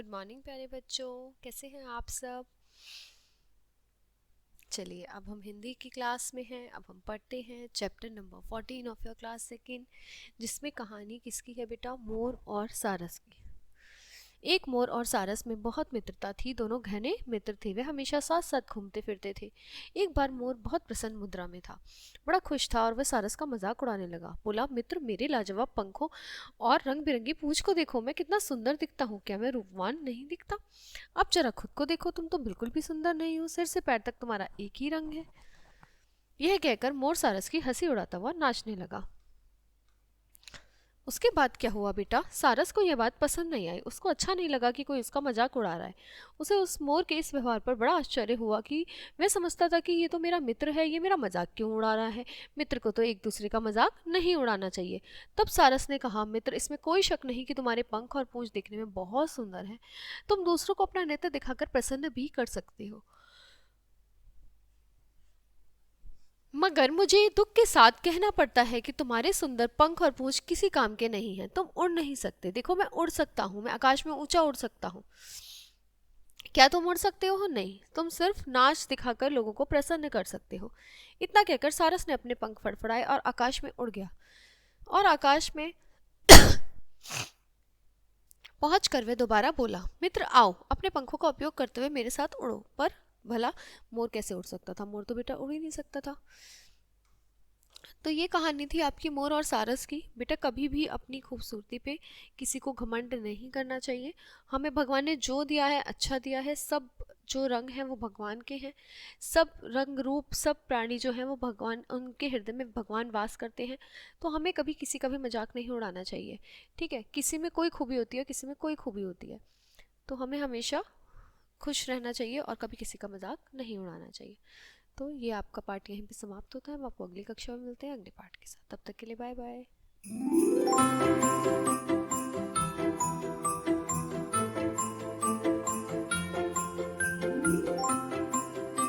Good morning प्यारे बच्चों, कैसे हैं आप सब। चलिए अब हम हिंदी की क्लास में हैं। अब हम पढ़ते हैं chapter number 14 of your class second, जिसमें कहानी किसकी है बेटा, मोर और सारस की। एक मोर और सारस में बहुत मित्रता थी। दोनों घने मित्र थे। वे हमेशा साथ साथ घूमते फिरते थे। एक बार मोर बहुत प्रसन्न मुद्रा में था, बड़ा खुश था और वह सारस का मजाक उड़ाने लगा। बोला, मित्र, मेरे लाजवाब पंखों और रंग बिरंगी पूंछ को देखो, मैं कितना सुंदर दिखता हूँ। क्या मैं रूपवान नहीं दिखता? अब जरा खुद को देखो, तुम तो बिल्कुल भी सुंदर नहीं हो। सिर से पैर तक तुम्हारा एक ही रंग है। यह कहकर मोर सारस की हंसी उड़ाता हुआ नाचने लगा। उसके बाद क्या हुआ बेटा, सारस को यह बात पसंद नहीं आई। उसको अच्छा नहीं लगा कि कोई उसका मजाक उड़ा रहा है। उसे उस मोर के इस व्यवहार पर बड़ा आश्चर्य हुआ कि वह समझता था कि ये तो मेरा मित्र है, ये मेरा मजाक क्यों उड़ा रहा है। मित्र को तो एक दूसरे का मजाक नहीं उड़ाना चाहिए। तब सारस ने कहा, मित्र, इसमें कोई शक नहीं कि तुम्हारे पंख और पूंछ दिखने में बहुत सुंदर है। तुम दूसरों को अपना नृत्य दिखाकर प्रसन्न भी कर सकते हो, मगर मुझे दुख के साथ कहना पड़ता है कि तुम्हारे सुंदर पंख और पूंछ किसी काम के नहीं हैं। तुम उड़ नहीं सकते। देखो, मैं उड़ सकता हूँ, मैं आकाश में ऊंचा उड़ सकता हूँ। क्या तुम उड़ सकते हो? नहीं, तुम सिर्फ नाच दिखाकर लोगों को प्रसन्न कर सकते हो। इतना कहकर सारस ने अपने पंख फड़फड़ाए और आकाश में उड़ गया। और आकाश में पहुंच कर वे दोबारा बोला, मित्र, आओ, अपने पंखों का उपयोग करते हुए मेरे साथ उड़ो। पर भला मोर कैसे उड़ सकता था? मोर तो बेटा उड़ ही नहीं सकता था। तो ये कहानी थी आपकी मोर और सारस की। बेटा, कभी भी अपनी खूबसूरती पे किसी को घमंड नहीं करना चाहिए। हमें भगवान ने जो दिया है अच्छा दिया है। सब जो रंग हैं वो भगवान के हैं। सब रंग रूप सब प्राणी जो हैं वो भगवान, उनके हृदय में भगवान वास करते हैं। तो हमें कभी किसी का भी मजाक नहीं उड़ाना चाहिए। ठीक है, किसी में कोई खूबी होती है, किसी में कोई खूबी होती है। तो हमें हमेशा खुश रहना चाहिए और कभी किसी का मजाक नहीं उड़ाना चाहिए। तो ये आपका पार्ट यहीं पे समाप्त होता है। हम आपको अगली कक्षा में मिलते हैं अगले पार्ट के साथ। तब तक के लिए बाय बाय।